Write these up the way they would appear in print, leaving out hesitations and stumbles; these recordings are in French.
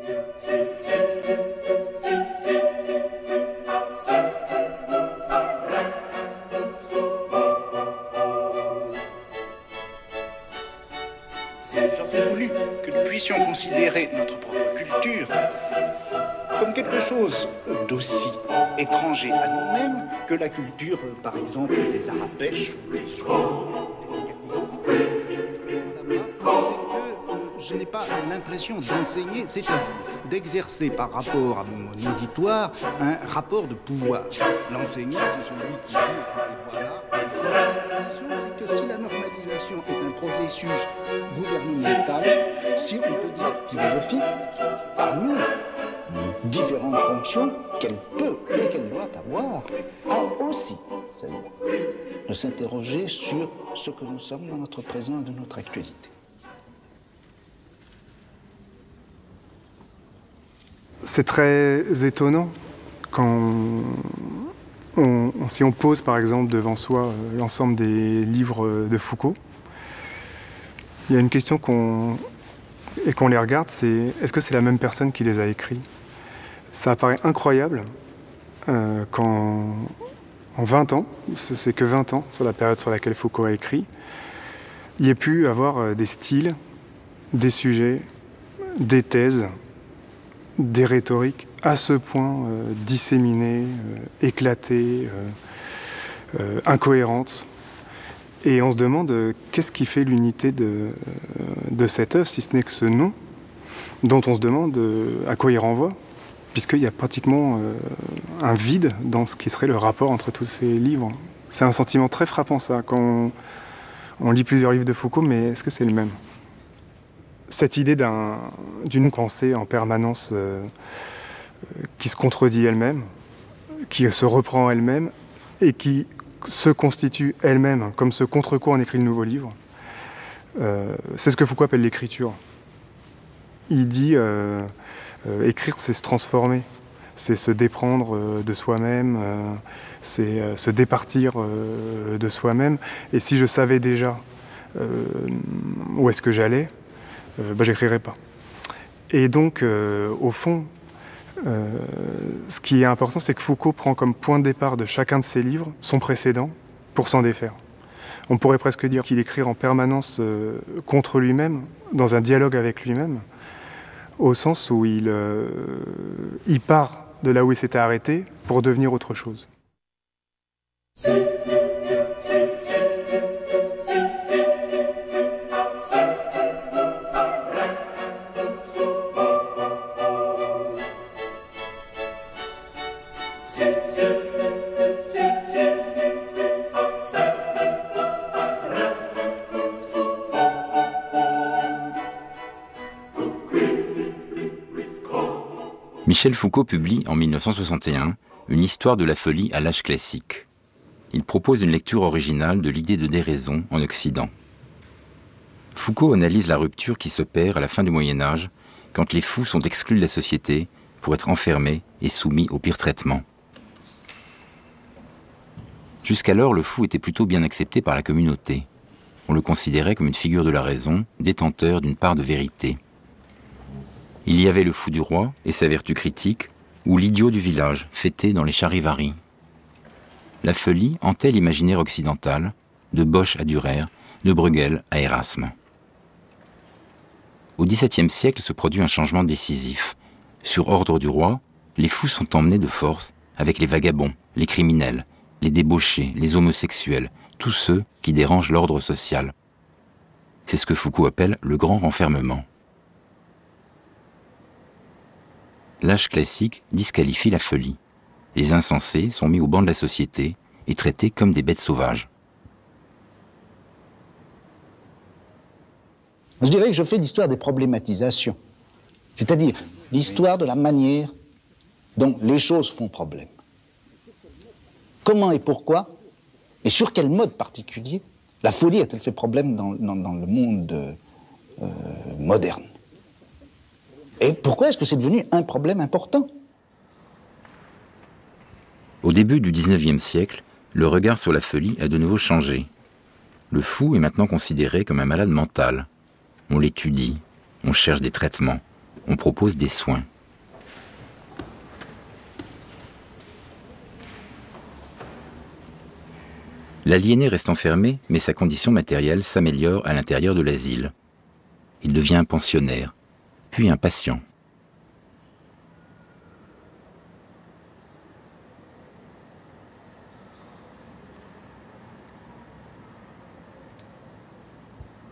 J'aurais voulu que nous puissions considérer notre propre culture comme quelque chose d'aussi étranger à nous-mêmes que la culture, par exemple, des Arabèches ou des je n'ai pas l'impression d'enseigner, c'est-à-dire d'exercer par rapport à mon auditoire un rapport de pouvoir. L'enseignant, c'est celui qui dit, voilà. C'est que si la normalisation est un processus gouvernemental, si on peut dire philosophique, parmi différentes fonctions qu'elle peut et qu'elle doit avoir, a aussi celle de s'interroger sur ce que nous sommes dans notre présent et de notre actualité. C'est très étonnant quand si on pose par exemple devant soi l'ensemble des livres de Foucault. Il y a une question qu'on les regarde, c'est est-ce que c'est la même personne qui les a écrits? Ça apparaît incroyable qu'en 20 ans, c'est que 20 ans sur la période sur laquelle Foucault a écrit, il y ait pu avoir des styles, des sujets, des thèses, des rhétoriques à ce point disséminées, éclatées, incohérentes. Et on se demande qu'est-ce qui fait l'unité de cette œuvre, si ce n'est que ce nom, dont on se demande à quoi il renvoie, puisqu'il y a pratiquement un vide dans ce qui serait le rapport entre tous ces livres. C'est un sentiment très frappant, ça, quand on lit plusieurs livres de Foucault, mais est-ce que c'est le même? Cette idée d'une pensée en permanence qui se contredit elle-même, qui se reprend elle-même et qui se constitue elle-même comme ce contre quoi on écrit le nouveau livre, c'est ce que Foucault appelle l'écriture. Il dit écrire, c'est se transformer, c'est se déprendre de soi-même, c'est se départir de soi-même. Et si je savais déjà où est-ce que j'allais, j'écrirais pas. Et donc, au fond, ce qui est important, c'est que Foucault prend comme point de départ de chacun de ses livres son précédent pour s'en défaire. On pourrait presque dire qu'il écrit en permanence contre lui-même, dans un dialogue avec lui-même, au sens où il part de là où il s'était arrêté pour devenir autre chose. Michel Foucault publie en 1961 une histoire de la folie à l'âge classique. Il propose une lecture originale de l'idée de déraison en Occident. Foucault analyse la rupture qui s'opère à la fin du Moyen-Âge, quand les fous sont exclus de la société pour être enfermés et soumis au pire traitement. Jusqu'alors, le fou était plutôt bien accepté par la communauté. On le considérait comme une figure de la raison, détenteur d'une part de vérité. Il y avait le fou du roi et sa vertu critique, ou l'idiot du village, fêté dans les charivaris. La folie hantait l'imaginaire occidental, de Bosch à Dürer, de Bruegel à Erasme. Au XVIIe siècle se produit un changement décisif. Sur ordre du roi, les fous sont emmenés de force avec les vagabonds, les criminels, les débauchés, les homosexuels, tous ceux qui dérangent l'ordre social. C'est ce que Foucault appelle le grand renfermement. L'âge classique disqualifie la folie. Les insensés sont mis au banc de la société et traités comme des bêtes sauvages. Je dirais que je fais l'histoire des problématisations, c'est-à-dire l'histoire de la manière dont les choses font problème. Comment et pourquoi, et sur quel mode particulier, la folie a-t-elle fait problème dans le monde moderne? Et pourquoi est-ce que c'est devenu un problème important? Au début du XIXe siècle, le regard sur la folie a de nouveau changé. Le fou est maintenant considéré comme un malade mental. On l'étudie, on cherche des traitements, On propose des soins. L'aliéné reste enfermé, mais sa condition matérielle s'améliore à l'intérieur de l'asile. Il devient un pensionnaire, puis un patient.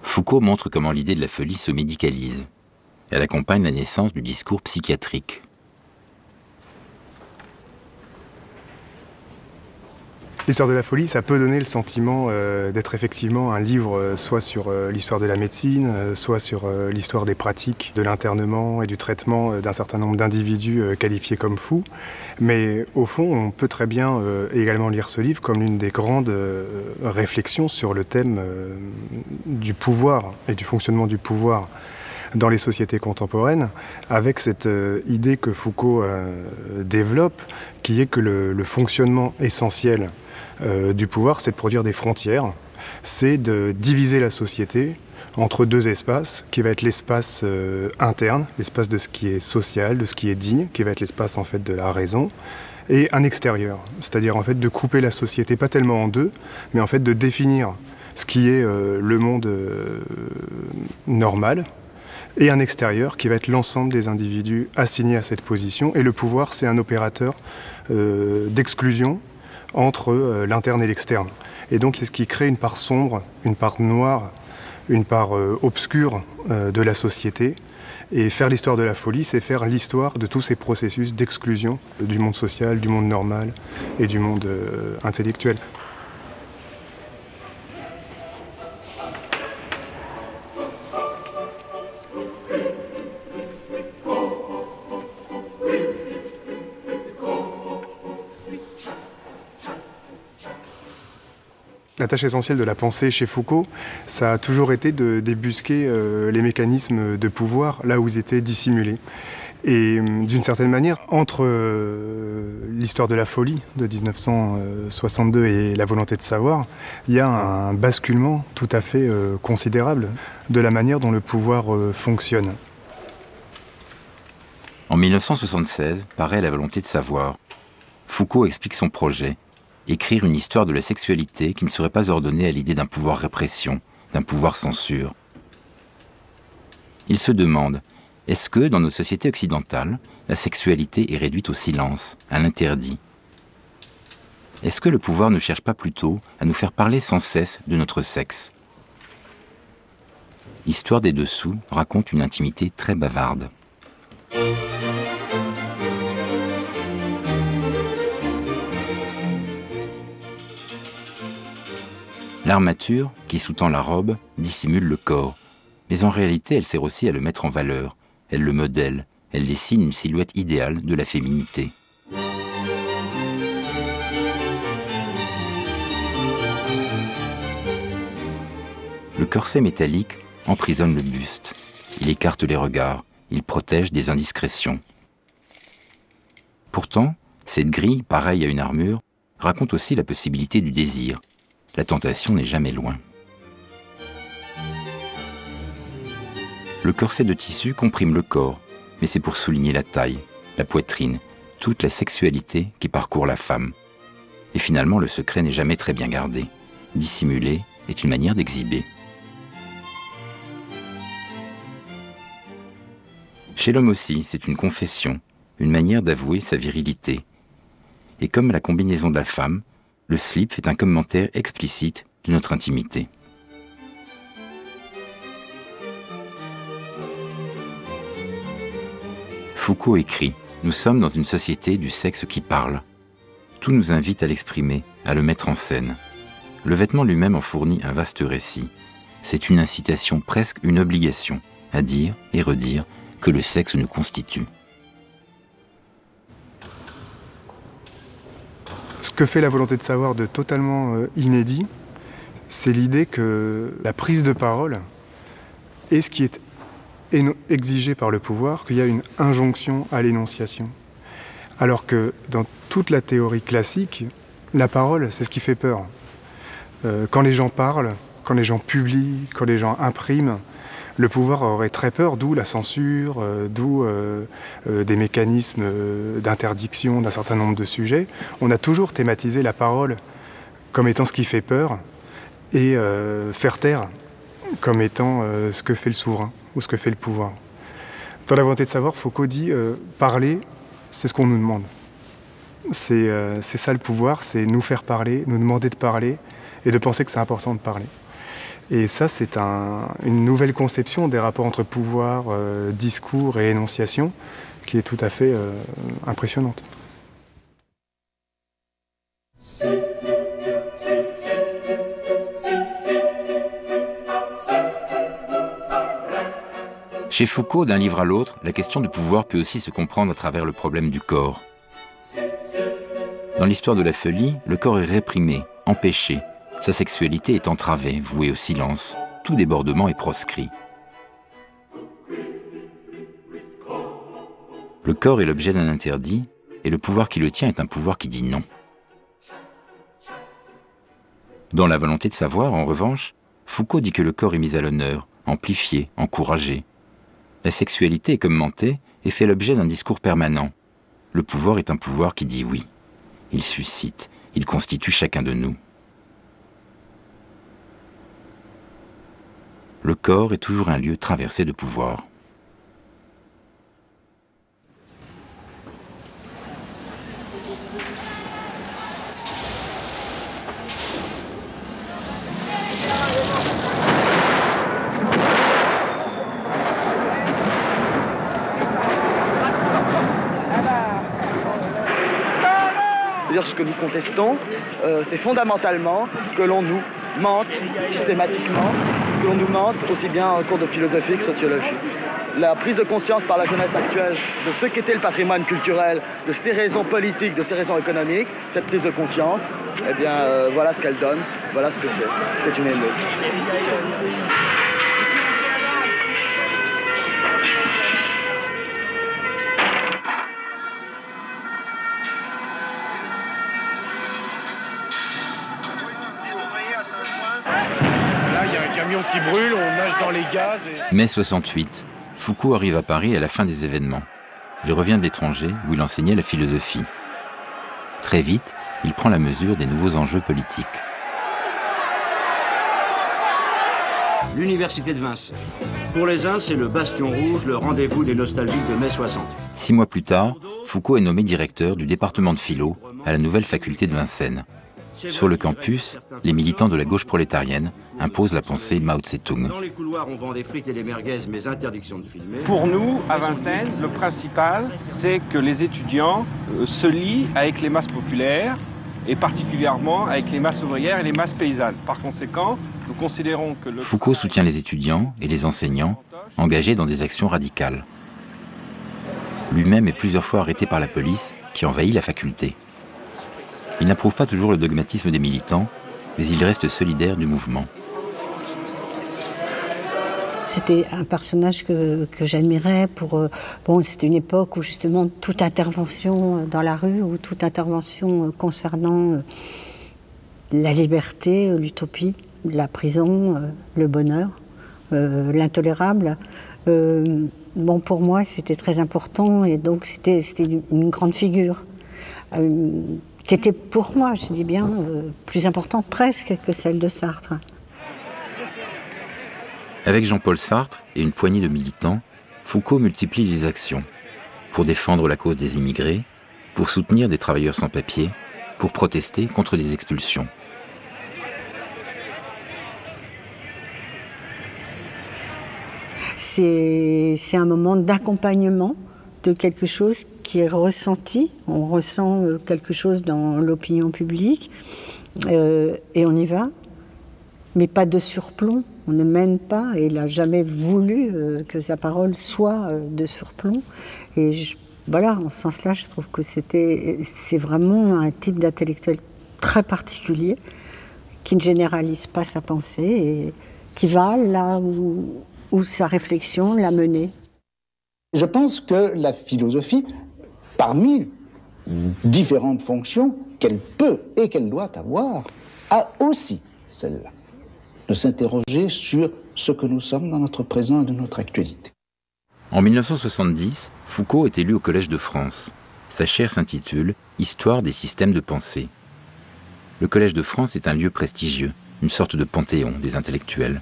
Foucault montre comment l'idée de la folie se médicalise. Elle accompagne la naissance du discours psychiatrique. L'histoire de la folie, ça peut donner le sentiment d'être effectivement un livre soit sur l'histoire de la médecine, soit sur l'histoire des pratiques de l'internement et du traitement d'un certain nombre d'individus qualifiés comme fous. Mais au fond, on peut très bien également lire ce livre comme l'une des grandes réflexions sur le thème du pouvoir et du fonctionnement du pouvoir dans les sociétés contemporaines, avec cette idée que Foucault développe, qui est que le fonctionnement essentiel du pouvoir, c'est de produire des frontières, c'est de diviser la société entre deux espaces, qui va être l'espace interne, l'espace de ce qui est social, de ce qui est digne, qui va être l'espace en fait de la raison, et un extérieur, c'est-à-dire en fait de couper la société pas tellement en deux, mais en fait de définir ce qui est le monde normal, et un extérieur qui va être l'ensemble des individus assignés à cette position. Et le pouvoir, c'est un opérateur d'exclusion entre l'interne et l'externe. Et donc c'est ce qui crée une part sombre, une part noire, une part obscure de la société. Et faire l'histoire de la folie, c'est faire l'histoire de tous ces processus d'exclusion du monde social, du monde normal et du monde intellectuel. La tâche essentielle de la pensée chez Foucault, ça a toujours été de débusquer les mécanismes de pouvoir là où ils étaient dissimulés. Et d'une certaine manière, entre l'histoire de la folie de 1962 et la volonté de savoir, il y a un basculement tout à fait considérable de la manière dont le pouvoir fonctionne. En 1976, paraît La volonté de savoir. Foucault explique son projet. Écrire une histoire de la sexualité qui ne serait pas ordonnée à l'idée d'un pouvoir répression, d'un pouvoir censure. Il se demande, est-ce que, dans nos sociétés occidentales, la sexualité est réduite au silence, à l'interdit? Est-ce que le pouvoir ne cherche pas plutôt à nous faire parler sans cesse de notre sexe? L'histoire des dessous raconte une intimité très bavarde. L'armature, qui sous-tend la robe, dissimule le corps. Mais en réalité, elle sert aussi à le mettre en valeur. Elle le modèle. Elle dessine une silhouette idéale de la féminité. Le corset métallique emprisonne le buste. Il écarte les regards. Il protège des indiscrétions. Pourtant, cette grille, pareille à une armure, raconte aussi la possibilité du désir. La tentation n'est jamais loin. Le corset de tissu comprime le corps, mais c'est pour souligner la taille, la poitrine, toute la sexualité qui parcourt la femme. Et finalement, le secret n'est jamais très bien gardé. Dissimuler est une manière d'exhiber. Chez l'homme aussi, c'est une confession, une manière d'avouer sa virilité. Et comme la combinaison de la femme, le slip fait un commentaire explicite de notre intimité. Foucault écrit « Nous sommes dans une société du sexe qui parle. Tout nous invite à l'exprimer, à le mettre en scène. Le vêtement lui-même en fournit un vaste récit. C'est une incitation, presque une obligation, à dire et redire que le sexe nous constitue. » Ce que fait la volonté de savoir de totalement inédit, c'est l'idée que la prise de parole est ce qui est exigé par le pouvoir, qu'il y a une injonction à l'énonciation. Alors que dans toute la théorie classique, la parole, c'est ce qui fait peur. Quand les gens parlent, quand les gens publient, quand les gens impriment, le pouvoir aurait très peur, d'où la censure, d'où des mécanismes d'interdiction d'un certain nombre de sujets. On a toujours thématisé la parole comme étant ce qui fait peur et faire taire comme étant ce que fait le souverain ou ce que fait le pouvoir. Dans la volonté de savoir, Foucault dit parler, c'est ce qu'on nous demande. C'est ça le pouvoir, c'est nous faire parler, nous demander de parler et de penser que c'est important de parler. Et ça, c'est une nouvelle conception des rapports entre pouvoir, discours et énonciation qui est tout à fait impressionnante. Chez Foucault, d'un livre à l'autre, la question du pouvoir peut aussi se comprendre à travers le problème du corps. Dans l'histoire de la folie, le corps est réprimé, empêché. Sa sexualité est entravée, vouée au silence. Tout débordement est proscrit. Le corps est l'objet d'un interdit, et le pouvoir qui le tient est un pouvoir qui dit non. Dans La volonté de savoir, en revanche, Foucault dit que le corps est mis à l'honneur, amplifié, encouragé. La sexualité est commentée et fait l'objet d'un discours permanent. Le pouvoir est un pouvoir qui dit oui. Il suscite, il constitue chacun de nous. Le corps est toujours un lieu traversé de pouvoir. C'est-à-dire ce que nous contestons, c'est fondamentalement que l'on nous mente systématiquement, que l'on nous mente aussi bien en cours de philosophie que sociologie. La prise de conscience par la jeunesse actuelle de ce qu'était le patrimoine culturel, de ses raisons politiques, de ses raisons économiques, cette prise de conscience, eh bien voilà ce qu'elle donne, voilà ce que c'est. C'est une émeute. Là, il y a un camion qui brûle, on nage dans les gaz. Mai 68, Foucault arrive à Paris à la fin des événements. Il revient de l'étranger où il enseignait la philosophie. Très vite, il prend la mesure des nouveaux enjeux politiques. L'université de Vincennes. Pour les uns, c'est le bastion rouge, le rendez-vous des nostalgiques de mai 60. 6 mois plus tard, Foucault est nommé directeur du département de philo à la nouvelle faculté de Vincennes. Sur le campus, les militants de la gauche prolétarienne imposent la pensée Mao Tse-tung. Dans les couloirs, on vend des frites et des merguez, mais interdiction de filmer. Pour nous, à Vincennes, le principal, c'est que les étudiants se lient avec les masses populaires et particulièrement avec les masses ouvrières et les masses paysannes. Par conséquent, nous considérons que le... Foucault soutient les étudiants et les enseignants engagés dans des actions radicales. Lui-même est plusieurs fois arrêté par la police qui envahit la faculté. Il n'approuve pas toujours le dogmatisme des militants, mais il reste solidaire du mouvement. C'était un personnage que j'admirais pour... Bon, c'était une époque où justement toute intervention dans la rue ou toute intervention concernant la liberté, l'utopie, la prison, le bonheur, l'intolérable, bon, pour moi c'était très important et donc c'était une grande figure qui était pour moi, je dis bien, plus importante presque que celle de Sartre. Avec Jean-Paul Sartre et une poignée de militants, Foucault multiplie les actions pour défendre la cause des immigrés, pour soutenir des travailleurs sans papier, pour protester contre des expulsions. C'est un moment d'accompagnement de quelque chose qui est ressenti. On ressent quelque chose dans l'opinion publique et on y va, mais pas de surplomb. On ne mène pas, et il n'a jamais voulu que sa parole soit de surplomb. Et voilà, en ce sens-là, je trouve que c'est vraiment un type d'intellectuel très particulier, qui ne généralise pas sa pensée et qui va là où sa réflexion l'a mené. Je pense que la philosophie, parmi différentes fonctions qu'elle peut et qu'elle doit avoir, a aussi celle-là, de s'interroger sur ce que nous sommes dans notre présent et de notre actualité. En 1970, Foucault est élu au Collège de France. Sa chaire s'intitule « Histoire des systèmes de pensée ». Le Collège de France est un lieu prestigieux, une sorte de panthéon des intellectuels.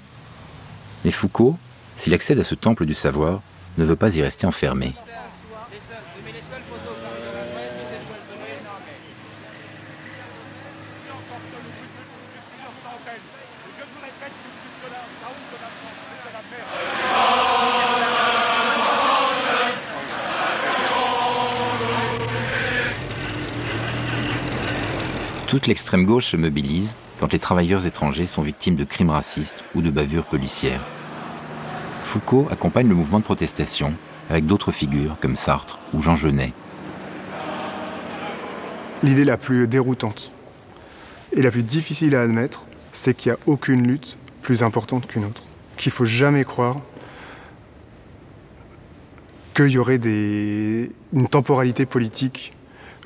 Mais Foucault, s'il accède à ce temple du savoir, ne veut pas y rester enfermé. Toute l'extrême gauche se mobilise quand les travailleurs étrangers sont victimes de crimes racistes ou de bavures policières. Foucault accompagne le mouvement de protestation avec d'autres figures comme Sartre ou Jean Genet. L'idée la plus déroutante et la plus difficile à admettre, c'est qu'il n'y a aucune lutte plus importante qu'une autre. Qu'il ne faut jamais croire qu'il y aurait une temporalité politique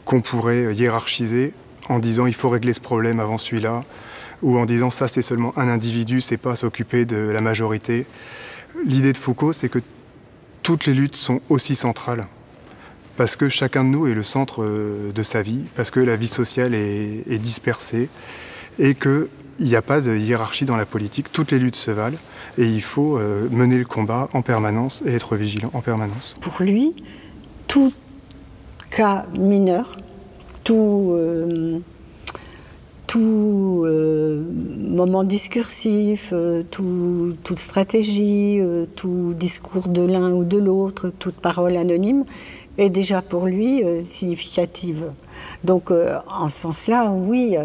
qu'on pourrait hiérarchiser en disant il faut régler ce problème avant celui-là, ou en disant ça c'est seulement un individu, c'est pas s'occuper de la majorité. L'idée de Foucault, c'est que toutes les luttes sont aussi centrales, parce que chacun de nous est le centre de sa vie, parce que la vie sociale est dispersée, et qu'il n'y a pas de hiérarchie dans la politique, toutes les luttes se valent, et il faut mener le combat en permanence et être vigilant en permanence. Pour lui, tout cas mineur, tout moment discursif, toute stratégie, tout discours de l'un ou de l'autre, toute parole anonyme est déjà pour lui significative. Donc en ce sens-là, oui,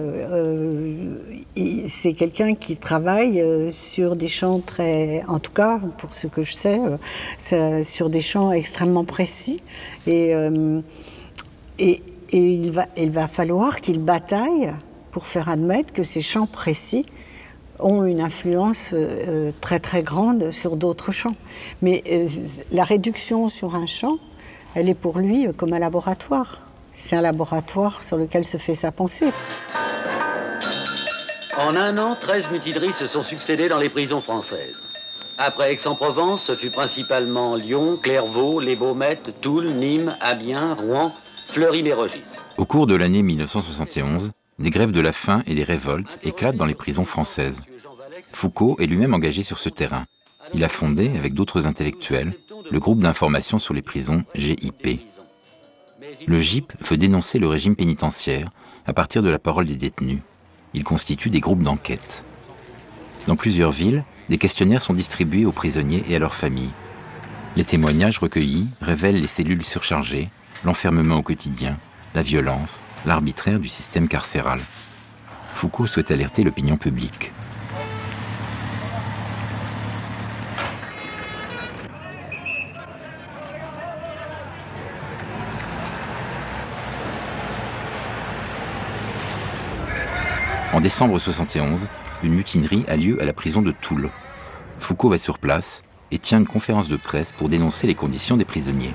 c'est quelqu'un qui travaille sur des champs très, en tout cas pour ce que je sais, sur des champs extrêmement précis et il va falloir qu'il bataille pour faire admettre que ces champs précis ont une influence très très grande sur d'autres champs. Mais la réduction sur un champ, elle est pour lui comme un laboratoire. C'est un laboratoire sur lequel se fait sa pensée. En un an, 13 mutineries se sont succédées dans les prisons françaises. Après Aix-en-Provence, ce fut principalement Lyon, Clairvaux, Les Baumettes, Toul, Nîmes, Amiens, Rouen, Fleury-Mérogis. Au cours de l'année 1971, des grèves de la faim et des révoltes éclatent dans les prisons françaises. Foucault est lui-même engagé sur ce terrain. Il a fondé, avec d'autres intellectuels, le groupe d'information sur les prisons GIP. Le GIP veut dénoncer le régime pénitentiaire à partir de la parole des détenus. Il constitue des groupes d'enquête. Dans plusieurs villes, des questionnaires sont distribués aux prisonniers et à leurs familles. Les témoignages recueillis révèlent les cellules surchargées, l'enfermement au quotidien, la violence, l'arbitraire du système carcéral. Foucault souhaite alerter l'opinion publique. En décembre 1971, une mutinerie a lieu à la prison de Toul. Foucault va sur place et tient une conférence de presse pour dénoncer les conditions des prisonniers.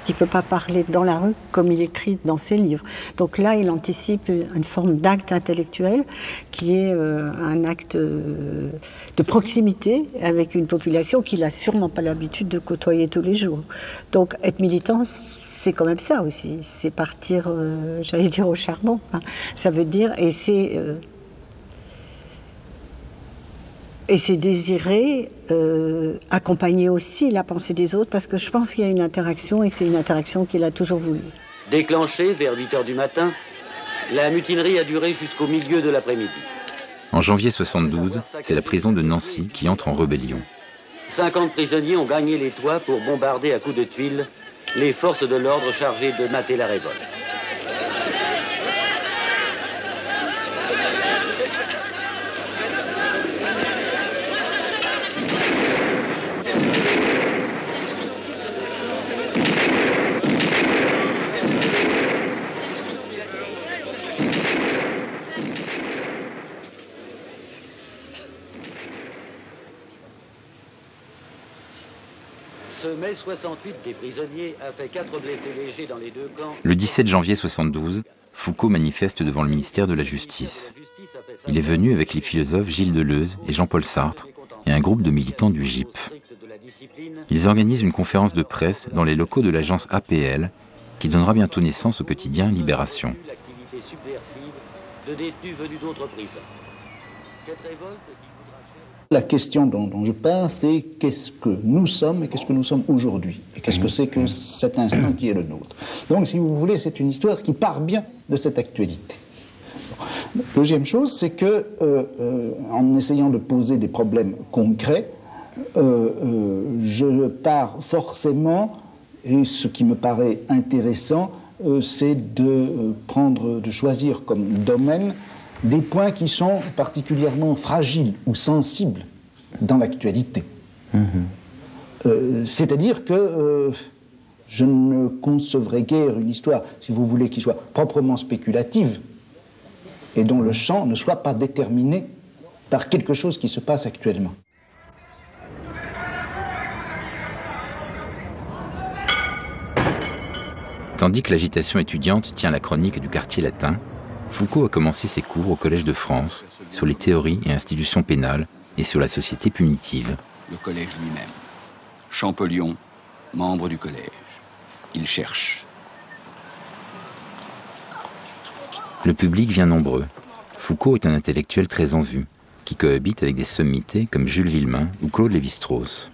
Il ne peut pas parler dans la rue comme il écrit dans ses livres. Donc là, il anticipe une forme d'acte intellectuel qui est un acte de proximité avec une population qu'il n'a sûrement pas l'habitude de côtoyer tous les jours. Donc être militant, c'est quand même ça aussi. C'est partir, j'allais dire, au charbon. Hein. Ça veut dire, et c'est désirer accompagner aussi la pensée des autres, parce que je pense qu'il y a une interaction et que c'est une interaction qu'il a toujours voulu. Déclenchée vers 8 h du matin, la mutinerie a duré jusqu'au milieu de l'après-midi. En janvier 1972, c'est la prison de Nancy qui entre en rébellion. 50 prisonniers ont gagné les toits pour bombarder à coups de tuiles les forces de l'ordre chargées de mater la révolte. Ce mai 68 des prisonniers a fait 4 blessés légers dans les deux camps. Le 17 janvier 1972, Foucault manifeste devant le ministère de la Justice. Il est venu avec les philosophes Gilles Deleuze et Jean-Paul Sartre et un groupe de militants du GIP. Ils organisent une conférence de presse dans les locaux de l'agence APL qui donnera bientôt naissance au quotidien Libération. La question dont je parle, c'est qu'est-ce que nous sommes et qu'est-ce que nous sommes aujourd'hui. Et qu'est-ce que c'est que cet instant qui est le nôtre. Donc, si vous voulez, c'est une histoire qui part bien de cette actualité. Deuxième chose, c'est que, en essayant de poser des problèmes concrets, je pars forcément, et ce qui me paraît intéressant, c'est de choisir comme domaine des points qui sont particulièrement fragiles ou sensibles dans l'actualité. C'est-à-dire que je ne concevrai guère une histoire, si vous voulez, qui soit proprement spéculative et dont le champ ne soit pas déterminé par quelque chose qui se passe actuellement. Tandis que l'agitation étudiante tient la chronique du quartier latin, Foucault a commencé ses cours au Collège de France sur les théories et institutions pénales et sur la société punitive. Le collège lui-même. Champollion, membre du collège. Il cherche. Le public vient nombreux. Foucault est un intellectuel très en vue, qui cohabite avec des sommités comme Jules Villemain ou Claude Lévi-Strauss.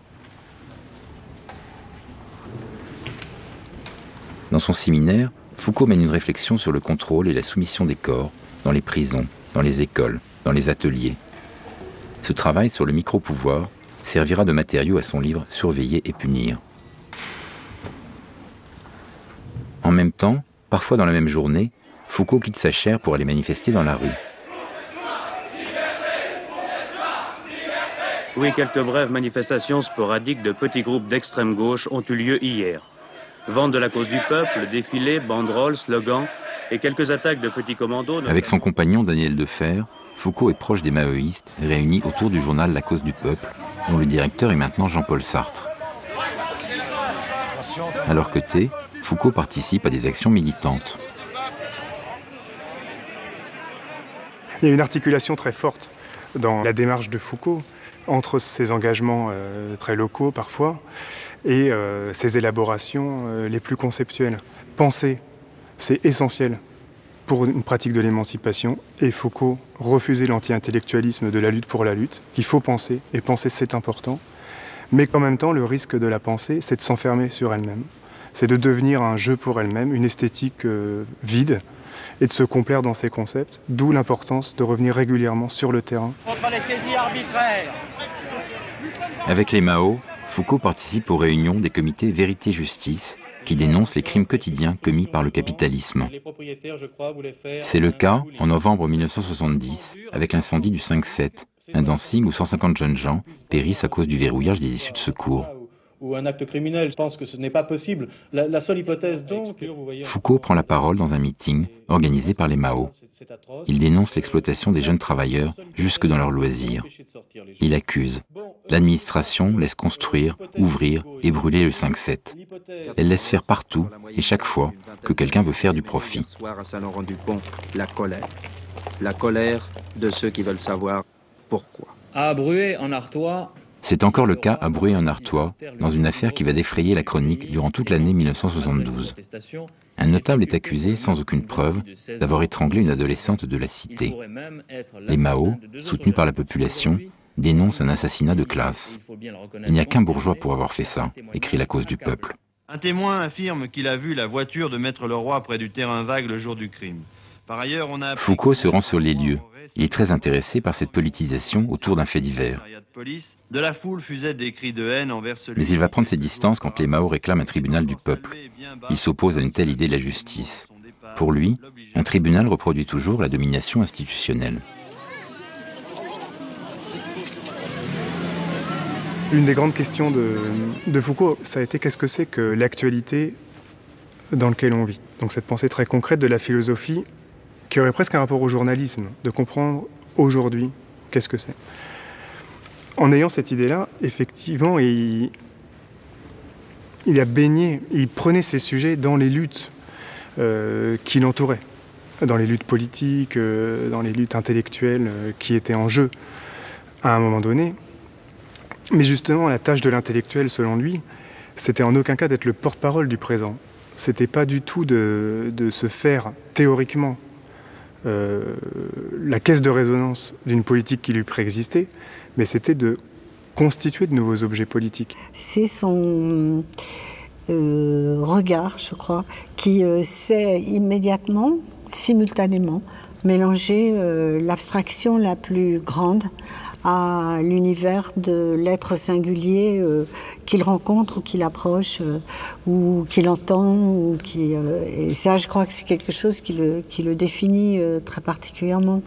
Dans son séminaire, Foucault mène une réflexion sur le contrôle et la soumission des corps dans les prisons, dans les écoles, dans les ateliers. Ce travail sur le micro-pouvoir servira de matériau à son livre « Surveiller et punir ». En même temps, parfois dans la même journée, Foucault quitte sa chaire pour aller manifester dans la rue. Oui, quelques brèves manifestations sporadiques de petits groupes d'extrême gauche ont eu lieu hier. Vente de la cause du peuple, défilés, banderoles, slogans et quelques attaques de petits commandos. Avec son compagnon Daniel Defer, Foucault est proche des maoïstes réunis autour du journal La Cause du Peuple, dont le directeur est maintenant Jean-Paul Sartre. À leur côté, Foucault participe à des actions militantes. Il y a une articulation très forte dans la démarche de Foucault entre ses engagements très locaux parfois et ses élaborations les plus conceptuelles. Penser, c'est essentiel pour une pratique de l'émancipation et Foucault refusait l'anti-intellectualisme de la lutte pour la lutte, qu'il faut penser, et penser c'est important, mais qu'en même temps le risque de la pensée c'est de s'enfermer sur elle-même, c'est de devenir un jeu pour elle-même, une esthétique vide, et de se complaire dans ses concepts, d'où l'importance de revenir régulièrement sur le terrain. Contre les saisies arbitraires. Avec les Mao, Foucault participe aux réunions des comités Vérité-Justice qui dénoncent les crimes quotidiens commis par le capitalisme. C'est le cas en novembre 1970 avec l'incendie du 5-7, un dancing où 150 jeunes gens périssent à cause du verrouillage des issues de secours. Ou un acte criminel. Je pense que ce n'est pas possible. La seule hypothèse donc... Foucault prend la parole dans un meeting organisé par les Mao. Il dénonce l'exploitation des jeunes travailleurs jusque dans leurs loisirs. Il accuse. L'administration laisse construire, ouvrir et brûler le 5-7. Elle laisse faire partout et chaque fois que quelqu'un veut faire du profit. La colère de ceux qui veulent savoir pourquoi. À Bruay, en Artois... C'est encore le cas à Bruay-en-Artois, dans une affaire qui va défrayer la chronique durant toute l'année 1972. Un notable est accusé, sans aucune preuve, d'avoir étranglé une adolescente de la cité. Les Mao, soutenus par la population, dénoncent un assassinat de classe. Il n'y a qu'un bourgeois pour avoir fait ça, écrit La Cause du Peuple. Un témoin affirme qu'il a vu la voiture de Maître Leroy près du terrain vague le jour du crime. Par ailleurs, on a... Foucault se rend sur les lieux. Il est très intéressé par cette politisation autour d'un fait divers. De la foule fusait des cris de haine envers celui... Mais il va prendre ses distances quand les Mao réclament un tribunal du peuple. Il s'oppose à une telle idée de la justice. Pour lui, un tribunal reproduit toujours la domination institutionnelle. Une des grandes questions de Foucault, ça a été qu'est-ce que c'est que l'actualité dans laquelle on vit. Donc cette pensée très concrète de la philosophie qui aurait presque un rapport au journalisme, de comprendre aujourd'hui qu'est-ce que c'est. En ayant cette idée-là, effectivement, il a baigné, il prenait ces sujets dans les luttes qui l'entouraient. dans les luttes politiques, dans les luttes intellectuelles qui étaient en jeu à un moment donné. Mais justement, la tâche de l'intellectuel, selon lui, c'était en aucun cas d'être le porte-parole du présent. C'était pas du tout de se faire théoriquement la caisse de résonance d'une politique qui lui préexistait, mais c'était de constituer de nouveaux objets politiques. C'est son regard, je crois, qui sait immédiatement, simultanément, mélanger l'abstraction la plus grande à l'univers de l'être singulier qu'il rencontre ou qu'il approche ou qu'il entend. Ou qui, et ça, je crois que c'est quelque chose qui le définit très particulièrement.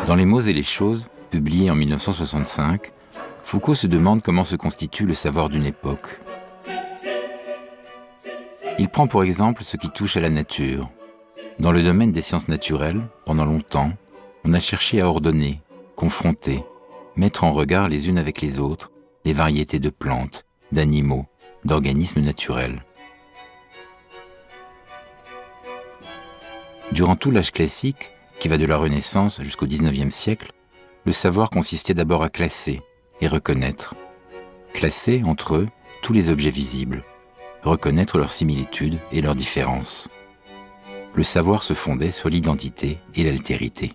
Dans Les mots et les choses, publié en 1965, Foucault se demande comment se constitue le savoir d'une époque. Il prend pour exemple ce qui touche à la nature. Dans le domaine des sciences naturelles, pendant longtemps, on a cherché à ordonner, confronter, mettre en regard les unes avec les autres les variétés de plantes, d'animaux, d'organismes naturels. Durant tout l'âge classique, qui va de la Renaissance jusqu'au XIXe siècle, le savoir consistait d'abord à classer et reconnaître. Classer entre eux tous les objets visibles, reconnaître leurs similitudes et leurs différences. Le savoir se fondait sur l'identité et l'altérité.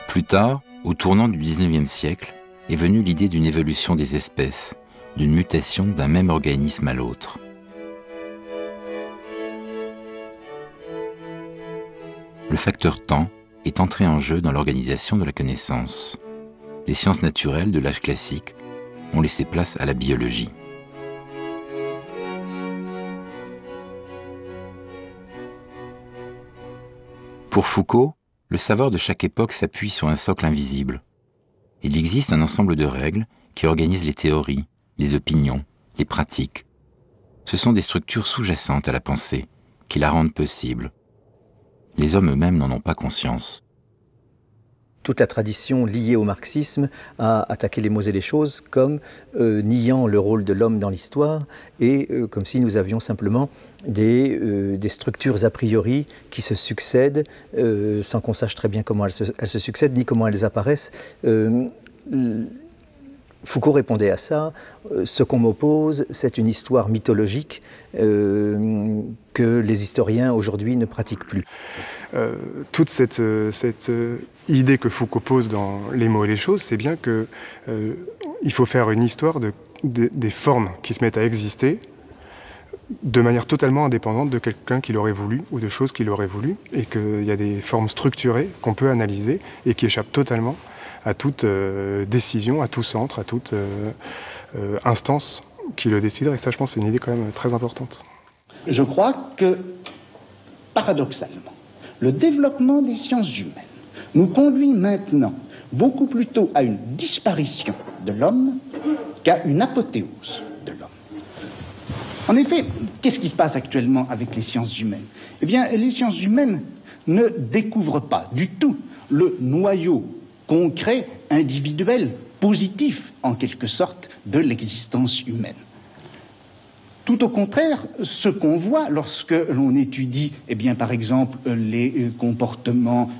Plus tard, au tournant du XIXe siècle, est venue l'idée d'une évolution des espèces, d'une mutation d'un même organisme à l'autre. Le facteur temps est entré en jeu dans l'organisation de la connaissance. Les sciences naturelles de l'âge classique ont laissé place à la biologie. Pour Foucault, le savoir de chaque époque s'appuie sur un socle invisible. Il existe un ensemble de règles qui organisent les théories, les opinions, les pratiques. Ce sont des structures sous-jacentes à la pensée, qui la rendent possible. Les hommes eux-mêmes n'en ont pas conscience. Toute la tradition liée au marxisme a attaqué les mots et les choses comme niant le rôle de l'homme dans l'histoire et comme si nous avions simplement des structures a priori qui se succèdent sans qu'on sache très bien comment elles se succèdent ni comment elles apparaissent. Foucault répondait à ça, ce qu'on m'oppose, c'est une histoire mythologique que les historiens aujourd'hui ne pratiquent plus. Toute cette idée que Foucault pose dans Les mots et les choses, c'est bien qu'il faut faire une histoire des formes qui se mettent à exister de manière totalement indépendante de quelqu'un qui l'aurait voulu ou de choses qu'il aurait voulu, et qu'il y a des formes structurées qu'on peut analyser et qui échappent totalement à toute décision, à tout centre, à toute instance qui le déciderait. Et ça, je pense, c'est une idée quand même très importante. Je crois que, paradoxalement, le développement des sciences humaines nous conduit maintenant beaucoup plutôt à une disparition de l'homme qu'à une apothéose de l'homme. En effet, qu'est-ce qui se passe actuellement avec les sciences humaines? Eh bien, les sciences humaines ne découvrent pas du tout le noyau concret, individuel, positif, en quelque sorte, de l'existence humaine. Tout au contraire, ce qu'on voit lorsque l'on étudie, eh bien, par exemple, les comportements,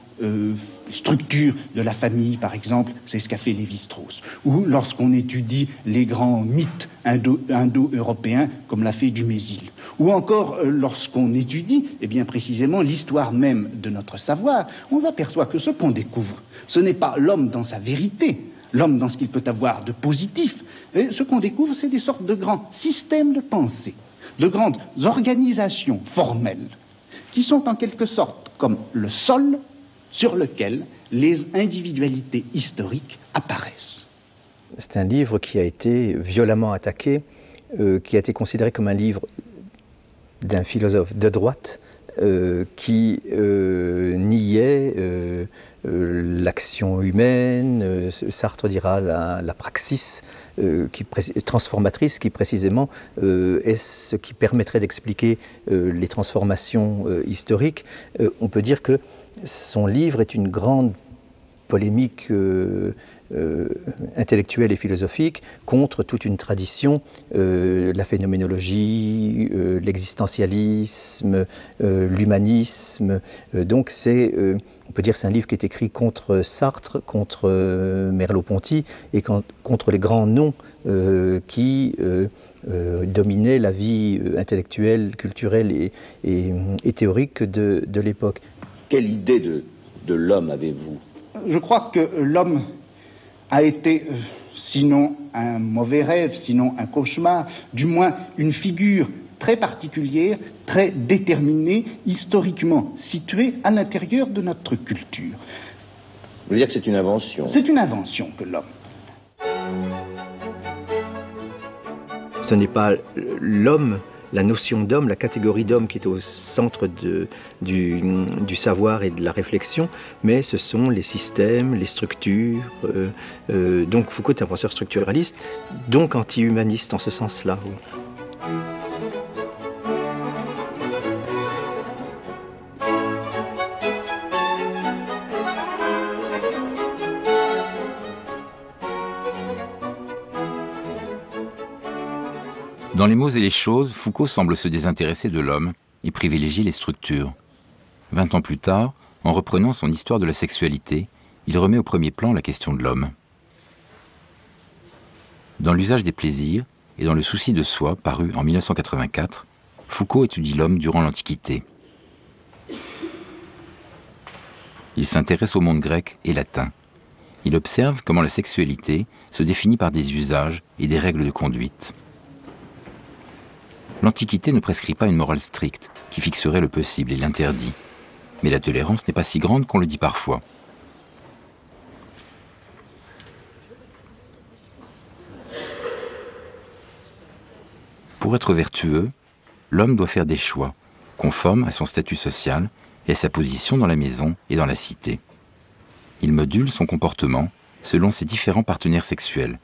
structures de la famille, par exemple, c'est ce qu'a fait Lévi-Strauss. Ou lorsqu'on étudie les grands mythes indo-européens, comme l'a fait Dumézil. Ou encore, lorsqu'on étudie, eh bien, précisément, l'histoire même de notre savoir, on s'aperçoit que ce qu'on découvre, ce n'est pas l'homme dans sa vérité, l'homme dans ce qu'il peut avoir de positif. Et ce qu'on découvre, c'est des sortes de grands systèmes de pensée, de grandes organisations formelles, qui sont en quelque sorte comme le sol sur lequel les individualités historiques apparaissent. C'est un livre qui a été violemment attaqué, qui a été considéré comme un livre d'un philosophe de droite, qui niait l'action humaine, Sartre dira la praxis transformatrice, qui précisément est ce qui permettrait d'expliquer les transformations historiques. On peut dire que son livre est une grande polémique intellectuelle et philosophique contre toute une tradition, la phénoménologie, l'existentialisme, l'humanisme. Donc on peut dire que c'est un livre qui est écrit contre Sartre, contre Merleau-Ponty et contre les grands noms qui dominaient la vie intellectuelle, culturelle et théorique de l'époque. Quelle idée de l'homme avez-vous ? Je crois que l'homme a été, sinon un mauvais rêve, sinon un cauchemar, du moins une figure très particulière, très déterminée, historiquement située à l'intérieur de notre culture. Vous voulez dire que c'est une invention ? C'est une invention que l'homme. Ce n'est pas l'homme, la notion d'homme, la catégorie d'homme qui est au centre du savoir et de la réflexion, mais ce sont les systèmes, les structures. Donc Foucault est un penseur structuraliste, donc anti-humaniste en ce sens-là. Oui. Dans Les mots et les choses, Foucault semble se désintéresser de l'homme et privilégier les structures. 20 ans plus tard, en reprenant son histoire de la sexualité, il remet au premier plan la question de l'homme. Dans l'usage des plaisirs et dans le souci de soi, paru en 1984, Foucault étudie l'homme durant l'Antiquité. Il s'intéresse au monde grec et latin. Il observe comment la sexualité se définit par des usages et des règles de conduite. L'Antiquité ne prescrit pas une morale stricte qui fixerait le possible et l'interdit, mais la tolérance n'est pas si grande qu'on le dit parfois. Pour être vertueux, l'homme doit faire des choix, conformes à son statut social et à sa position dans la maison et dans la cité. Il module son comportement selon ses différents partenaires sexuels,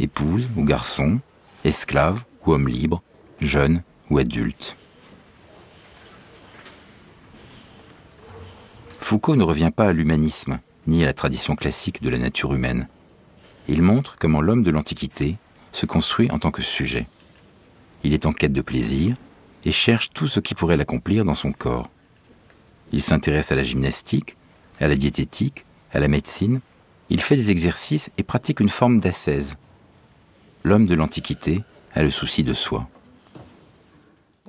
épouse ou garçon, esclave ou homme libre, jeune ou adulte. Foucault ne revient pas à l'humanisme, ni à la tradition classique de la nature humaine. Il montre comment l'homme de l'Antiquité se construit en tant que sujet. Il est en quête de plaisir et cherche tout ce qui pourrait l'accomplir dans son corps. Il s'intéresse à la gymnastique, à la diététique, à la médecine. Il fait des exercices et pratique une forme d'ascèse. L'homme de l'Antiquité a le souci de soi.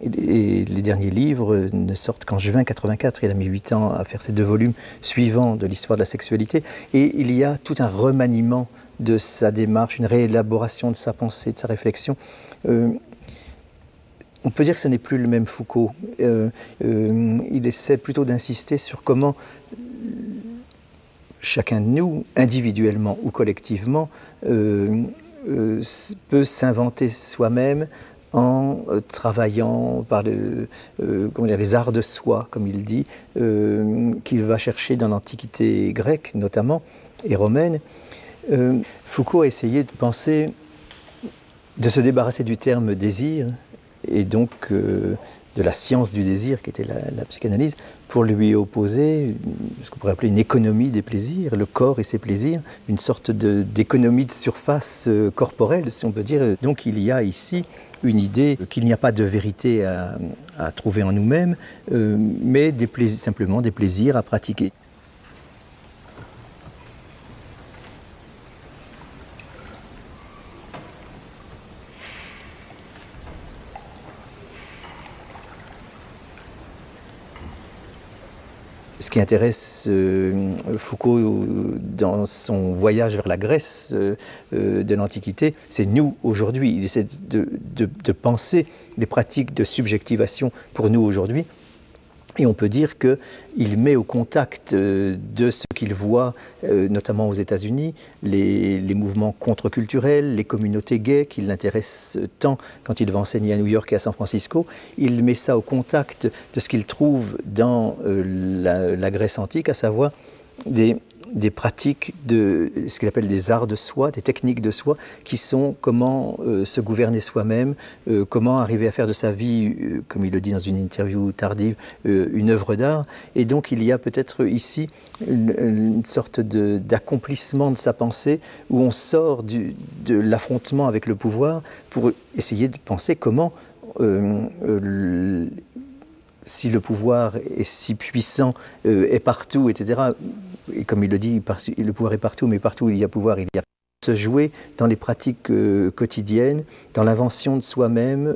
Et les derniers livres ne sortent qu'en juin 1984. Il a mis 8 ans à faire ces 2 volumes suivants de l'histoire de la sexualité. Et il y a tout un remaniement de sa démarche, une réélaboration de sa pensée, de sa réflexion. On peut dire que ce n'est plus le même Foucault. Il essaie plutôt d'insister sur comment chacun de nous, individuellement ou collectivement, peut s'inventer soi-même en travaillant par les arts de soi, comme il dit, qu'il va chercher dans l'Antiquité grecque notamment, et romaine. Foucault a essayé de penser, de se débarrasser du terme désir et donc de la science du désir, qui était la psychanalyse, pour lui opposer ce qu'on pourrait appeler une économie des plaisirs, le corps et ses plaisirs, une sorte d'économie de surface corporelle, si on peut dire. Donc il y a ici une idée qu'il n'y a pas de vérité à trouver en nous-mêmes, mais simplement des plaisirs à pratiquer. Ce qui intéresse Foucault dans son voyage vers la Grèce de l'Antiquité, c'est nous aujourd'hui. Il essaie de penser des pratiques de subjectivation pour nous aujourd'hui. Et on peut dire qu'il met au contact de ce qu'il voit, notamment aux États-Unis, les mouvements contre-culturels, les communautés gays qui l'intéressent tant quand il va enseigner à New York et à San Francisco. Il met ça au contact de ce qu'il trouve dans la Grèce antique, à savoir des pratiques de ce qu'il appelle des arts de soi, des techniques de soi, qui sont comment se gouverner soi-même, comment arriver à faire de sa vie, comme il le dit dans une interview tardive, une œuvre d'art. Et donc il y a peut-être ici une sorte d'accomplissement de sa pensée, où on sort de l'affrontement avec le pouvoir pour essayer de penser comment si le pouvoir est si puissant, est partout, etc., et comme il le dit, le pouvoir est partout, mais partout où il y a pouvoir, il y a se jouer dans les pratiques quotidiennes, dans l'invention de soi-même,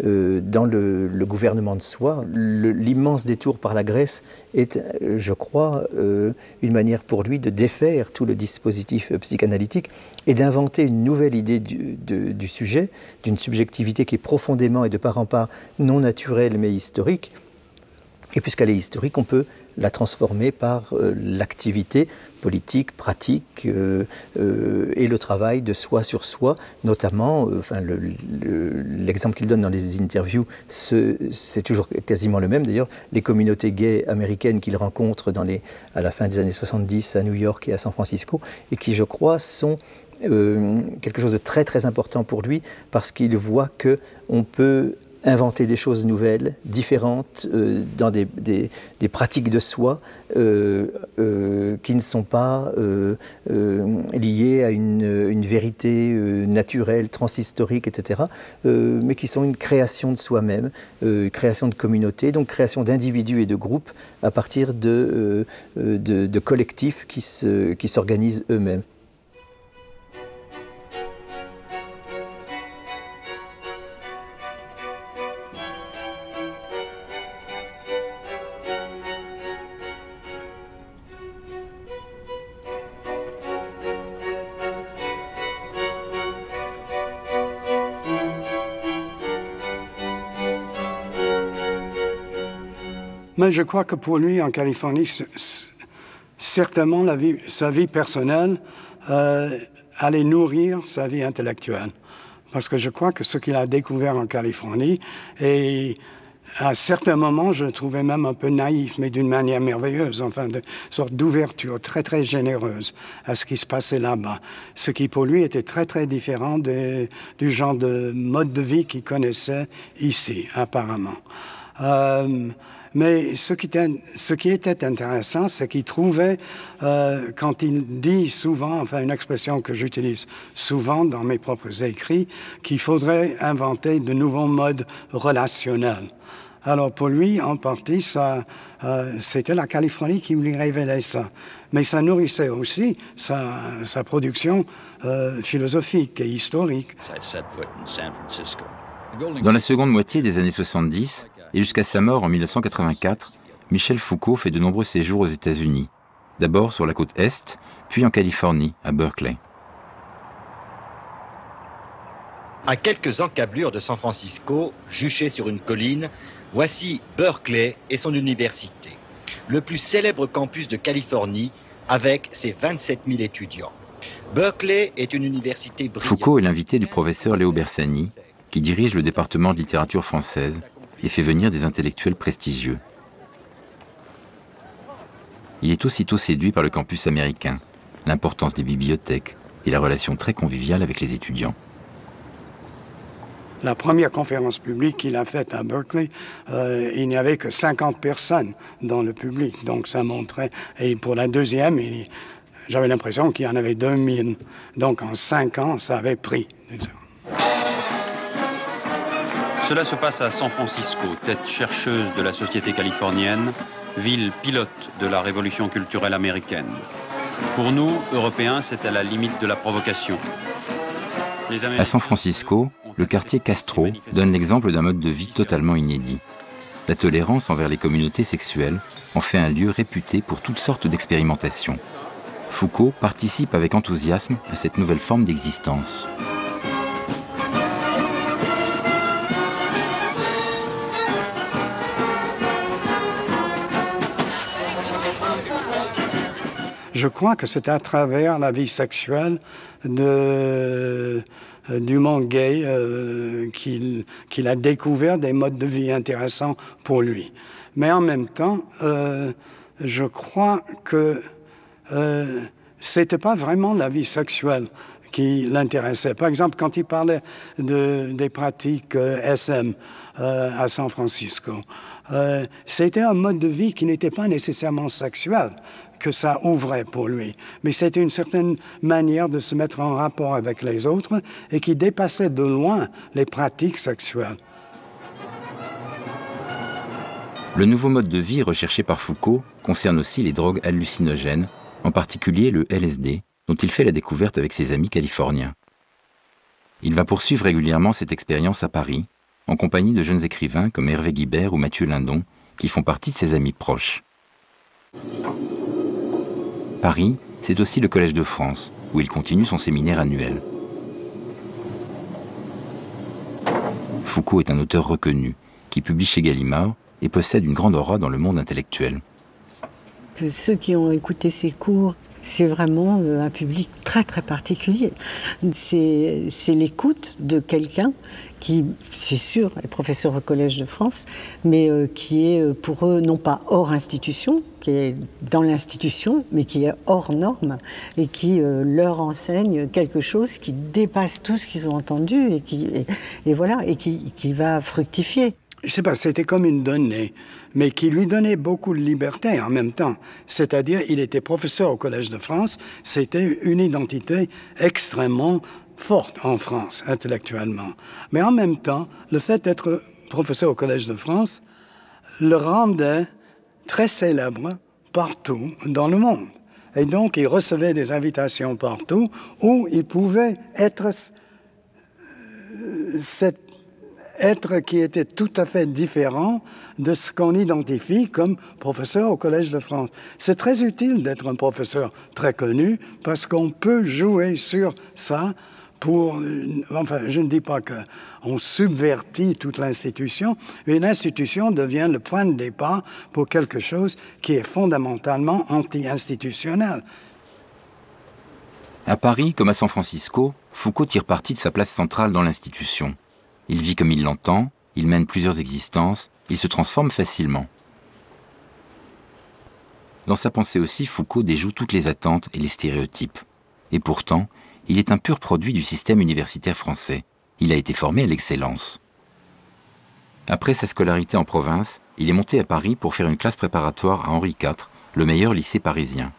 dans le gouvernement de soi. L'immense détour par la Grèce est, je crois, une manière pour lui de défaire tout le dispositif psychanalytique et d'inventer une nouvelle idée du sujet, d'une subjectivité qui est profondément et de part en part non naturelle mais historique. Et puisqu'elle est historique, on peut la transformer par l'activité politique, pratique et le travail de soi sur soi, notamment, l'exemple qu'il donne dans les interviews, c'est toujours quasiment le même d'ailleurs, les communautés gays américaines qu'il rencontre à la fin des années 70 à New York et à San Francisco, et qui, je crois, sont quelque chose de très très important pour lui, parce qu'il voit qu'on peut inventer des choses nouvelles, différentes, dans des pratiques de soi qui ne sont pas liées à une vérité naturelle, transhistorique, etc., mais qui sont une création de soi-même, création de communauté, donc création d'individus et de groupes à partir de collectifs qui s'organisent eux-mêmes. Mais je crois que pour lui, en Californie, certainement sa vie personnelle allait nourrir sa vie intellectuelle. Parce que je crois que ce qu'il a découvert en Californie, et à certains moments, je le trouvais même un peu naïf, mais d'une manière merveilleuse, enfin, de sorte d'ouverture très, très généreuse à ce qui se passait là-bas. Ce qui, pour lui, était très, très différent du genre de mode de vie qu'il connaissait ici, apparemment. Mais ce qui était intéressant, c'est qu'il trouvait, quand il dit souvent, enfin une expression que j'utilise souvent dans mes propres écrits, qu'il faudrait inventer de nouveaux modes relationnels. Alors pour lui, en partie, c'était la Californie qui lui révélait ça. Mais ça nourrissait aussi sa production philosophique et historique. Dans la seconde moitié des années 70, et jusqu'à sa mort en 1984, Michel Foucault fait de nombreux séjours aux États-Unis, d'abord sur la côte Est, puis en Californie, à Berkeley. À quelques encablures de San Francisco, juché sur une colline, voici Berkeley et son université, le plus célèbre campus de Californie avec ses 27 000 étudiants. Berkeley est une université brillante. Foucault est l'invité du professeur Léo Bersani, qui dirige le département de littérature française et fait venir des intellectuels prestigieux. Il est aussitôt séduit par le campus américain, l'importance des bibliothèques et la relation très conviviale avec les étudiants. La première conférence publique qu'il a faite à Berkeley, il n'y avait que 50 personnes dans le public. Donc ça montrait... Et pour la deuxième, j'avais l'impression qu'il y en avait 2000. Donc en 5 ans, ça avait pris. Cela se passe à San Francisco, tête chercheuse de la société californienne, ville pilote de la révolution culturelle américaine. Pour nous, Européens, c'est à la limite de la provocation. À San Francisco, le quartier Castro donne l'exemple d'un mode de vie totalement inédit. La tolérance envers les communautés sexuelles en fait un lieu réputé pour toutes sortes d'expérimentations. Foucault participe avec enthousiasme à cette nouvelle forme d'existence. Je crois que c'est à travers la vie sexuelle du monde gay qu'il a découvert des modes de vie intéressants pour lui. Mais en même temps, je crois que c'était pas vraiment la vie sexuelle qui l'intéressait. Par exemple, quand il parlait des pratiques SM à San Francisco, c'était un mode de vie qui n'était pas nécessairement sexuel que ça ouvrait pour lui. Mais c'était une certaine manière de se mettre en rapport avec les autres et qui dépassait de loin les pratiques sexuelles. Le nouveau mode de vie recherché par Foucault concerne aussi les drogues hallucinogènes, en particulier le LSD, dont il fait la découverte avec ses amis californiens. Il va poursuivre régulièrement cette expérience à Paris, en compagnie de jeunes écrivains comme Hervé Guibert ou Mathieu Lindon, qui font partie de ses amis proches. Paris, c'est aussi le Collège de France, où il continue son séminaire annuel. Foucault est un auteur reconnu, qui publie chez Gallimard et possède une grande aura dans le monde intellectuel. Ceux qui ont écouté ses cours, c'est vraiment un public très très particulier. C'est l'écoute de quelqu'un qui, c'est sûr, est professeur au Collège de France, mais qui est pour eux non pas hors institution, qui est dans l'institution, mais qui est hors norme et qui leur enseigne quelque chose qui dépasse tout ce qu'ils ont entendu et qui va fructifier. Je sais pas, c'était comme une donnée, mais qui lui donnait beaucoup de liberté en même temps. C'est-à-dire, il était professeur au Collège de France, c'était une identité extrêmement forte en France, intellectuellement. Mais en même temps, le fait d'être professeur au Collège de France le rendait très célèbre partout dans le monde. Et donc, il recevait des invitations partout où il pouvait être cet être qui était tout à fait différent de ce qu'on identifie comme professeur au Collège de France. C'est très utile d'être un professeur très connu parce qu'on peut jouer sur ça pour... Enfin, je ne dis pas qu'on subvertit toute l'institution, mais l'institution devient le point de départ pour quelque chose qui est fondamentalement anti-institutionnel. À Paris, comme à San Francisco, Foucault tire parti de sa place centrale dans l'institution. Il vit comme il l'entend, il mène plusieurs existences, il se transforme facilement. Dans sa pensée aussi, Foucault déjoue toutes les attentes et les stéréotypes. Et pourtant, il est un pur produit du système universitaire français. Il a été formé à l'excellence. Après sa scolarité en province, il est monté à Paris pour faire une classe préparatoire à Henri IV, le meilleur lycée parisien.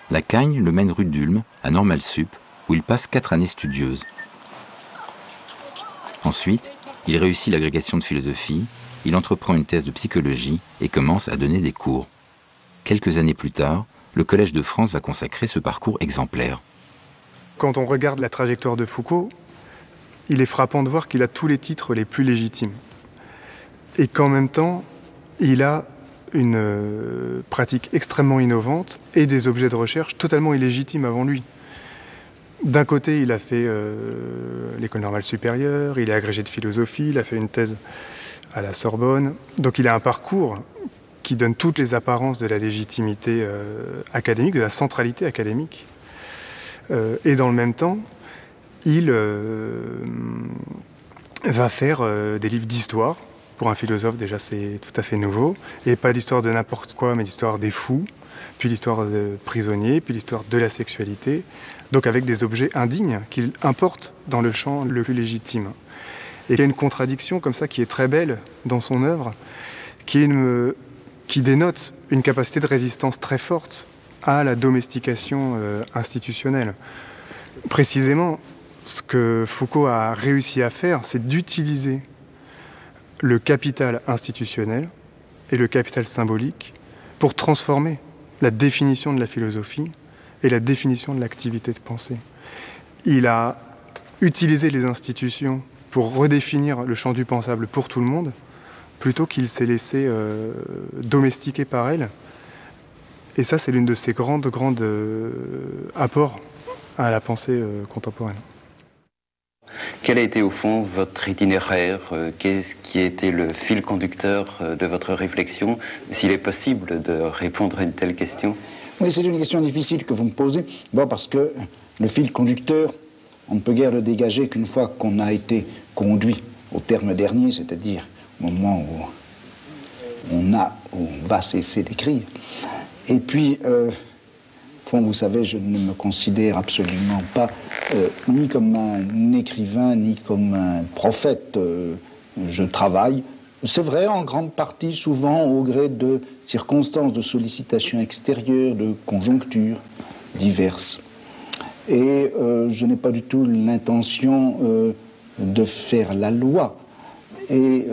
La Cagne le mène rue d'Ulm, à Normal Sup, où il passe 4 années studieuses. Ensuite, il réussit l'agrégation de philosophie, il entreprend une thèse de psychologie et commence à donner des cours. Quelques années plus tard, le Collège de France va consacrer ce parcours exemplaire. Quand on regarde la trajectoire de Foucault, il est frappant de voir qu'il a tous les titres les plus légitimes. Et qu'en même temps, il a une pratique extrêmement innovante et des objets de recherche totalement illégitimes avant lui. D'un côté, il a fait l'école normale supérieure, il est agrégé de philosophie, il a fait une thèse à la Sorbonne. Donc il a un parcours qui donne toutes les apparences de la légitimité académique, de la centralité académique. Et dans le même temps, il va faire des livres d'histoire. Pour un philosophe, déjà, c'est tout à fait nouveau. Et pas l'histoire de n'importe quoi, mais l'histoire des fous, puis l'histoire de prisonniers, puis l'histoire de la sexualité. Donc avec des objets indignes qu'il importe dans le champ le plus légitime. Et il y a une contradiction comme ça qui est très belle dans son œuvre, qui dénote une capacité de résistance très forte à la domestication institutionnelle. Précisément, ce que Foucault a réussi à faire, c'est d'utiliser le capital institutionnel et le capital symbolique pour transformer la définition de la philosophie et la définition de l'activité de pensée. Il a utilisé les institutions pour redéfinir le champ du pensable pour tout le monde, plutôt qu'il s'est laissé domestiquer par elle. Et ça, c'est l'une de ses grands apports à la pensée contemporaine. Quel a été au fond votre itinéraire? Qu'est-ce qui a été le fil conducteur de votre réflexion? S'il est possible de répondre à une telle question. Oui, c'est une question difficile que vous me posez. Bon, parce que le fil conducteur, on ne peut guère le dégager qu'une fois qu'on a été conduit au terme dernier, c'est-à-dire au moment où on va cesser d'écrire. Et puis, fond, vous savez, je ne me considère absolument pas ni comme un écrivain, ni comme un prophète. Je travaille, c'est vrai, en grande partie, souvent au gré de circonstances, de sollicitations extérieures, de conjonctures diverses. Et je n'ai pas du tout l'intention de faire la loi. Et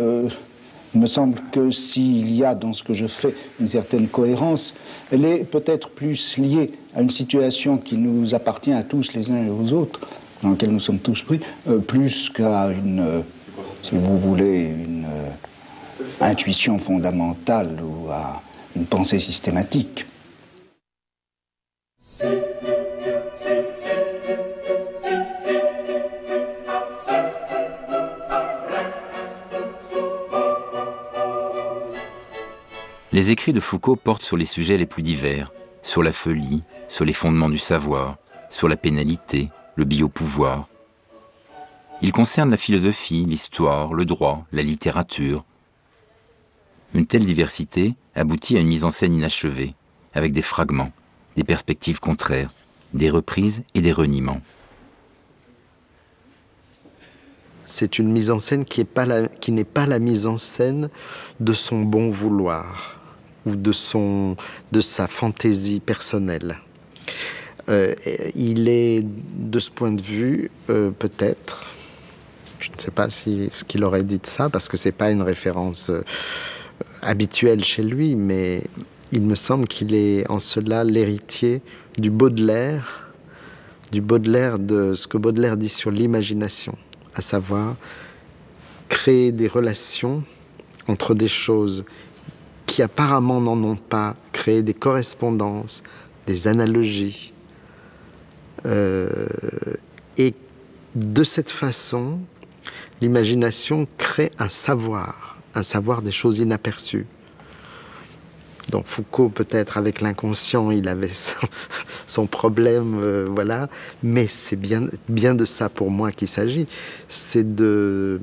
il me semble que s'il y a dans ce que je fais une certaine cohérence, elle est peut-être plus liée à une situation qui nous appartient à tous les uns et aux autres, dans laquelle nous sommes tous pris, plus qu'à une, si vous voulez, une intuition fondamentale ou à une pensée systématique. Les écrits de Foucault portent sur les sujets les plus divers, sur la folie, sur les fondements du savoir, sur la pénalité, le biopouvoir. Ils concernent la philosophie, l'histoire, le droit, la littérature. Une telle diversité aboutit à une mise en scène inachevée, avec des fragments, des perspectives contraires, des reprises et des reniements. C'est une mise en scène qui n'est pas la mise en scène de son bon vouloir ou de sa fantaisie personnelle. Il est, de ce point de vue, peut-être, je ne sais pas ce qu'il aurait dit de ça, parce que ce n'est pas une référence habituelle chez lui, mais il me semble qu'il est en cela l'héritier du Baudelaire de ce que Baudelaire dit sur l'imagination, à savoir créer des relations entre des choses qui apparemment n'en ont pas, créer des correspondances, des analogies. Et de cette façon, l'imagination crée un savoir des choses inaperçues. Donc Foucault, peut-être avec l'inconscient, il avait son problème, voilà. Mais c'est bien de ça pour moi qu'il s'agit. C'est de,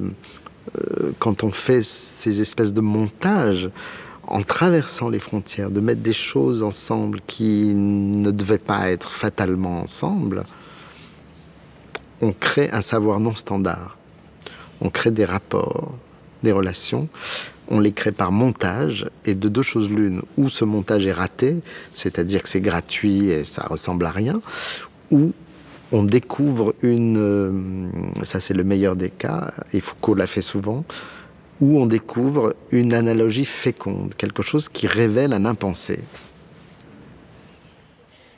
quand on fait ces espèces de montages, en traversant les frontières, de mettre des choses ensemble qui ne devaient pas être fatalement ensemble, on crée un savoir non standard. On crée des rapports, des relations. On les crée par montage, et de deux choses l'une, ou ce montage est raté, c'est-à-dire que c'est gratuit et ça ressemble à rien, ou on découvre ça c'est le meilleur des cas, et Foucault l'a fait souvent, où on découvre une analogie féconde, quelque chose qui révèle un impensé.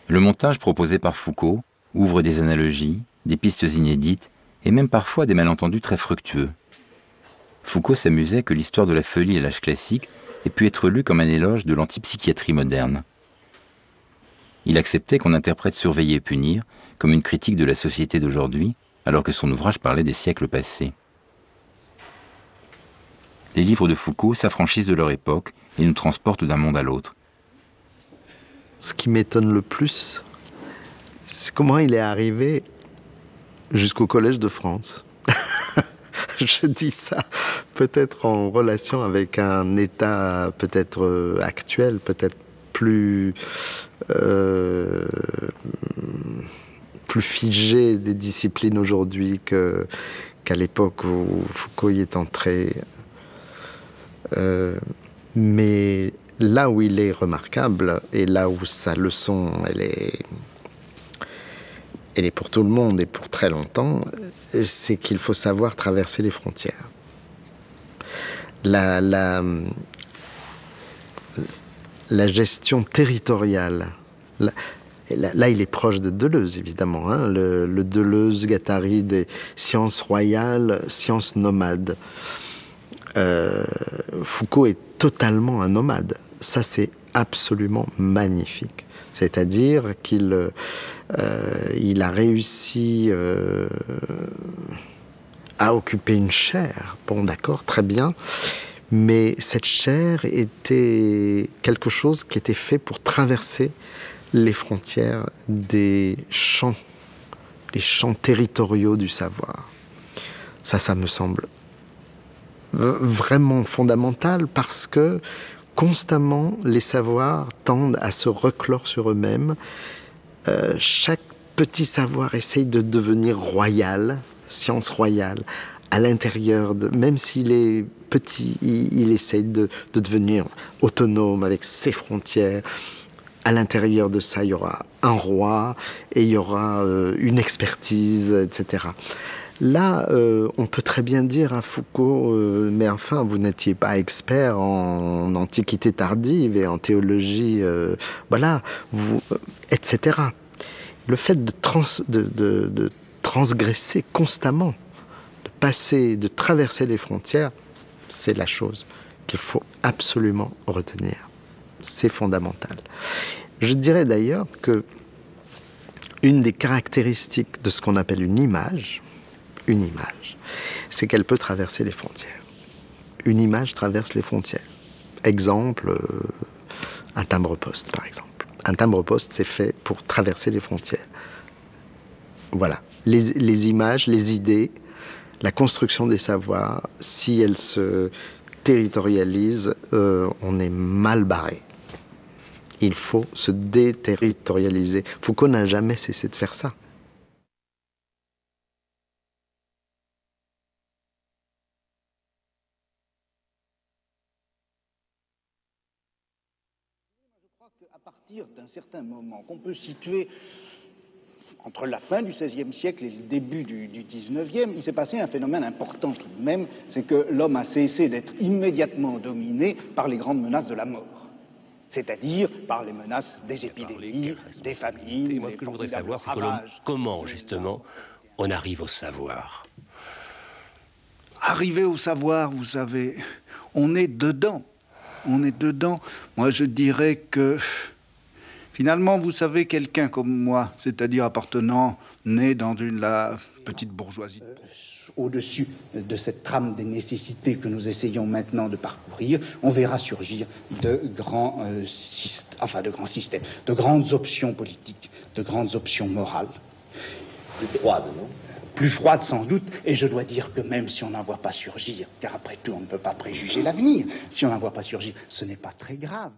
Le montage proposé par Foucault ouvre des analogies, des pistes inédites, et même parfois des malentendus très fructueux. Foucault s'amusait que l'histoire de la folie à l'âge classique ait pu être lue comme un éloge de l'antipsychiatrie moderne. Il acceptait qu'on interprète Surveiller et punir comme une critique de la société d'aujourd'hui, alors que son ouvrage parlait des siècles passés. Les livres de Foucault s'affranchissent de leur époque et nous transportent d'un monde à l'autre. Ce qui m'étonne le plus, c'est comment il est arrivé jusqu'au Collège de France. Je dis ça peut-être en relation avec un état peut-être actuel, peut-être plus figé des disciplines aujourd'hui qu'à l'époque où Foucault y est entré. Mais là où il est remarquable, et là où sa leçon, elle est pour tout le monde et pour très longtemps, c'est qu'il faut savoir traverser les frontières. La gestion territoriale, là il est proche de Deleuze évidemment, hein, le Deleuze-Guattari des sciences royales, sciences nomades. Foucault est totalement un nomade, ça c'est absolument magnifique. C'est-à-dire qu'il il a réussi à occuper une chaire, bon d'accord, très bien, mais cette chaire était quelque chose qui était fait pour traverser les frontières des champs, les champs territoriaux du savoir. Ça me semble vraiment fondamental parce que constamment les savoirs tendent à se reclore sur eux-mêmes. Chaque petit savoir essaye de devenir royal, science royale, à l'intérieur de, même s'il est petit, il essaye de devenir autonome avec ses frontières. À l'intérieur de ça, il y aura un roi et il y aura une expertise, etc. Là, on peut très bien dire à Foucault, mais enfin, vous n'étiez pas expert en antiquité tardive et en théologie, voilà, vous, etc. Le fait de transgresser constamment, de passer, de traverser les frontières, c'est la chose qu'il faut absolument retenir. C'est fondamental. Je dirais d'ailleurs que une des caractéristiques de ce qu'on appelle une image, c'est qu'elle peut traverser les frontières. Une image traverse les frontières. Exemple, un timbre-poste, par exemple. Un timbre-poste, c'est fait pour traverser les frontières. Voilà. Les images, les idées, la construction des savoirs, si elles se territorialisent, on est mal barré. Il faut se déterritorialiser. Foucault n'a jamais cessé de faire ça. À partir d'un certain moment qu'on peut situer entre la fin du XVIe siècle et le début du XIXe, il s'est passé un phénomène important tout de même, c'est que l'homme a cessé d'être immédiatement dominé par les grandes menaces de la mort, c'est-à-dire par les menaces des épidémies, des famines. Et moi, ce que je voudrais savoir, c'est comment, justement, on arrive au savoir. Arriver au savoir, vous savez, on est dedans. On est dedans. Moi, je dirais que, finalement, vous savez, quelqu'un comme moi, c'est-à-dire appartenant, né dans la petite bourgeoisie, au-dessus de cette trame des nécessités que nous essayons maintenant de parcourir, on verra surgir de grands systèmes, de grandes options politiques, de grandes options morales. Plus froides, non ? Plus froide sans doute, et je dois dire que même si on n'en voit pas surgir, car après tout on ne peut pas préjuger l'avenir, si on n'en voit pas surgir, ce n'est pas très grave.